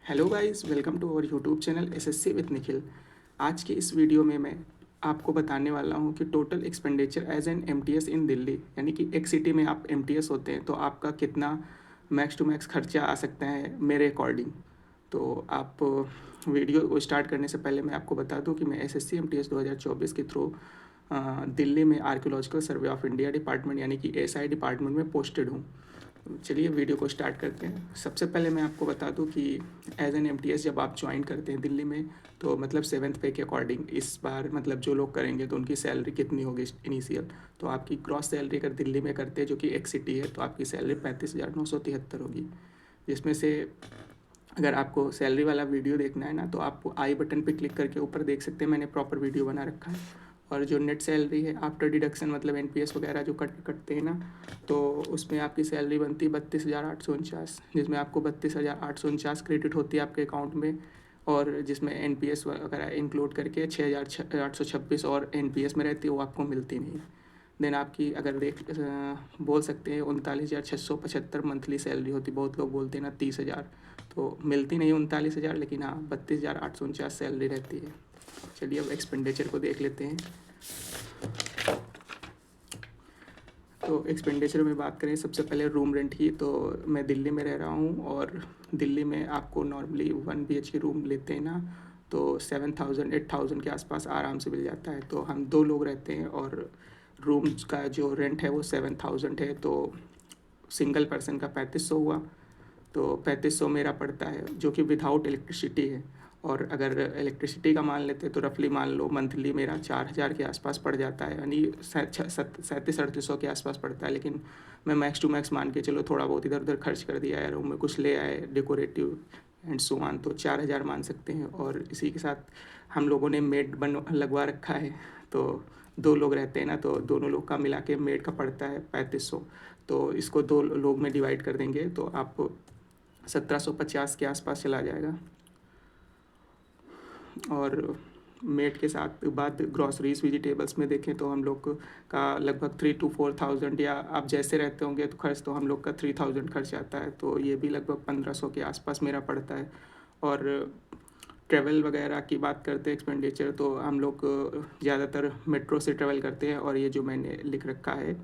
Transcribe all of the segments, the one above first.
Hello guys, welcome to our YouTube channel SSC with Nikhil. आज के इस वीडियो में मैं आपको बताने वाला हूं कि total expenditure as an MTS in Delhi, यानी कि एक सिटी में आप एमटीएस होते हैं तो आपका कितना मैक्स टू मैक्स खर्चा आ सकता है मेरे अकॉर्डिंग। तो आप वीडियो को स्टार्ट करने से पहले मैं आपको बता दूं कि मैं एसएससी एमटीएस 2024 के थ्रू दिल्ली में archaeological survey of India department यानी कि एसआई डिपार्टमेंट में पोस्टेड हूँ। चलिए वीडियो को स्टार्ट करते हैं। सबसे पहले मैं आपको बता दूं कि एज एन एमटीएस जब आप ज्वाइन करते हैं दिल्ली में तो मतलब सेवन्थ पे के अकॉर्डिंग इस बार मतलब जो लोग करेंगे तो उनकी सैलरी कितनी होगी इनिशियल। तो आपकी क्रॉस सैलरी अगर दिल्ली में करते हैं जो कि एक सिटी है तो आपकी सैलरी 35,973 होगी। जिसमें से अगर आपको सैलरी वाला वीडियो देखना है ना तो आप आई बटन पे क्लिक करके ऊपर देख सकते हैं, मैंने प्रॉपर वीडियो बना रखा है। और जो नेट सैलरी है आफ्टर डिडक्शन मतलब एनपीएस वगैरह जो कटते हैं ना, तो उसमें आपकी सैलरी बनती है 32,849, जिसमें आपको 32,849 क्रेडिट होती है आपके अकाउंट में। और जिसमें एनपीएस वगैरह इंक्लूड करके 6,826 और एनपीएस में रहती है, वो आपको मिलती नहीं। देन आपकी अगर बोल सकते हैं 39,675 मंथली सैलरी होती। बहुत लोग बोलते हैं ना 30,000, तो मिलती नहीं 39,000, लेकिन हाँ 32,849 सैलरी रहती है। चलिए अब एक्सपेंडिचर को देख लेते हैं। तो एक्सपेंडिचर में बात करें सबसे पहले रूम रेंट की, तो मैं दिल्ली में रह रहा हूँ और दिल्ली में आपको नॉर्मली 1 BHK रूम लेते हैं ना तो 7,000 8,000 के आसपास आराम से मिल जाता है। तो हम 2 लोग रहते हैं और रूम्स का जो रेंट है वो 7,000 है, तो सिंगल पर्सन का 3,500 हुआ। तो 3,500 मेरा पड़ता है जो कि विदाउट इलेक्ट्रिसिटी है। और अगर इलेक्ट्रिसिटी का मान लेते हैं तो रफली मान लो मंथली मेरा 4,000 के आसपास पड़ जाता है, यानी 3700 के आसपास पड़ता है। लेकिन मैं मैक्स टू मैक्स मान के चलो थोड़ा बहुत इधर उधर खर्च कर दिया है, रूम में कुछ ले आए डेकोरेटिव एंड सो ऑन, तो 4,000 मान सकते हैं। और इसी के साथ हम लोगों ने मेड बन लगवा रखा है, तो 2 लोग रहते हैं ना तो दोनों लोग का मिला के मेड का पड़ता है 3,500। तो इसको 2 लोग में डिवाइड कर देंगे तो आप 1,750 के आसपास चला जाएगा। और मेट के साथ बात ग्रॉसरीज वेजिटेबल्स में देखें तो हम लोग का लगभग 3 to 4,000, या आप जैसे रहते होंगे तो खर्च तो हम लोग का 3,000 खर्च आता है, तो ये भी लगभग 1,500 के आसपास मेरा पड़ता है। और ट्रैवल वगैरह की बात करते हैं एक्सपेंडिचर, तो हम लोग ज़्यादातर मेट्रो से ट्रैवल करते हैं। और ये जो मैंने लिख रखा है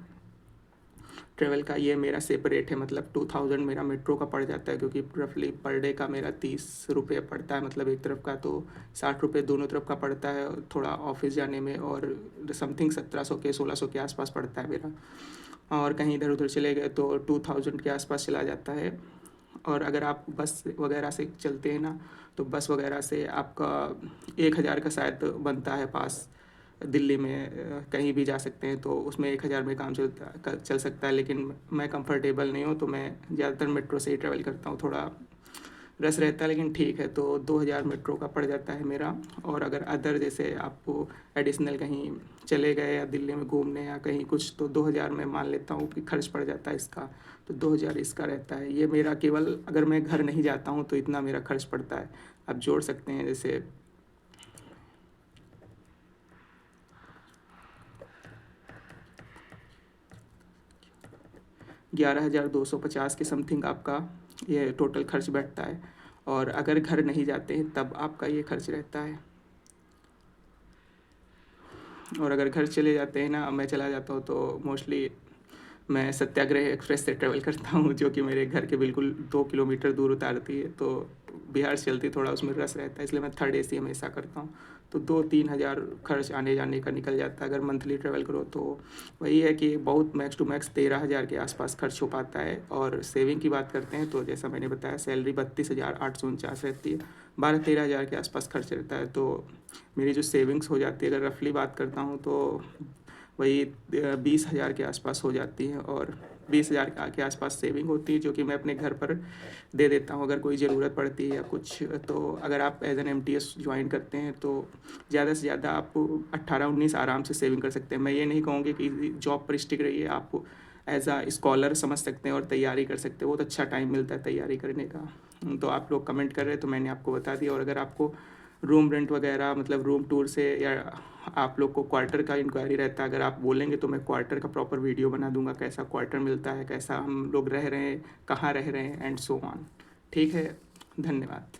ट्रैवल का, ये मेरा सेपरेट है, मतलब 2,000 मेरा मेट्रो का पड़ जाता है, क्योंकि रफली पर डे का मेरा 30 रुपये पड़ता है, मतलब एक तरफ का, तो 60 रुपये दोनों तरफ का पड़ता है थोड़ा ऑफिस जाने में। और समथिंग 1,700 के 1,600 के आसपास पड़ता है मेरा। और कहीं इधर उधर चले गए तो 2,000 के आसपास चला जाता है। और अगर आप बस वगैरह से चलते हैं ना तो बस वगैरह से आपका 1,000 का शायद बनता है पास। दिल्ली में कहीं भी जा सकते हैं तो उसमें 1,000 में काम चल सकता है। लेकिन मैं कंफर्टेबल नहीं हूँ तो मैं ज़्यादातर मेट्रो से ही ट्रैवल करता हूँ। थोड़ा रस रहता है लेकिन ठीक है, तो 2,000 मेट्रो का पड़ जाता है मेरा। और अगर अदर जैसे आपको एडिशनल कहीं चले गए या दिल्ली में घूमने या कहीं कुछ, तो 2,000 में मान लेता हूँ कि खर्च पड़ जाता है इसका। तो 2,000 इसका रहता है। ये मेरा केवल अगर मैं घर नहीं जाता हूँ तो इतना मेरा खर्च पड़ता है। आप जोड़ सकते हैं जैसे 11,250 के समथिंग आपका ये टोटल खर्च बैठता है। और अगर घर नहीं जाते हैं तब आपका ये खर्च रहता है। और अगर घर चले जाते हैं ना, मैं चला जाता हूँ तो मोस्टली मैं सत्याग्रह एक्सप्रेस से ट्रैवल करता हूँ, जो कि मेरे घर के बिल्कुल 2 किलोमीटर दूर उतारती है। तो बिहार से चलती थोड़ा उसमें रस रहता है, इसलिए मैं थर्ड एसी हमेशा करता हूँ। तो 2-3 हज़ार खर्च आने जाने का निकल जाता है अगर मंथली ट्रैवल करो तो। वही है कि बहुत मैक्स टू मैक्स 13,000 के आसपास खर्च हो पाता है। और सेविंग की बात करते हैं तो जैसा मैंने बताया सैलरी 32,849 रहती है, 12-13 हज़ार के आसपास खर्च रहता है। तो मेरी जो सेविंग्स हो जाती है अगर रफली बात करता हूँ तो वही 20,000 के आसपास हो जाती है। और 20,000 के आसपास सेविंग होती है जो कि मैं अपने घर पर दे देता हूँ अगर कोई ज़रूरत पड़ती है या कुछ। तो अगर आप एज एन एमटीएस ज्वाइन करते हैं तो ज़्यादा से ज़्यादा आप 18-19 आराम से सेविंग कर सकते हैं। मैं ये नहीं कहूँगी कि जॉब पर स्टिक रहिए, आप एज आ स्कॉलर समझ सकते हैं और तैयारी कर सकते हैं। बहुत अच्छा टाइम मिलता है तैयारी करने का। तो आप लोग कमेंट कर रहे हैं तो मैंने आपको बता दिया। और अगर आपको रूम रेंट वगैरह मतलब रूम टूर से या आप लोग को क्वार्टर का इंक्वायरी रहता है, अगर आप बोलेंगे तो मैं क्वार्टर का प्रॉपर वीडियो बना दूंगा, कैसा क्वार्टर मिलता है, कैसा हम लोग रह रहे हैं, कहाँ रह रहे हैं एंड सो ऑन। ठीक है, धन्यवाद।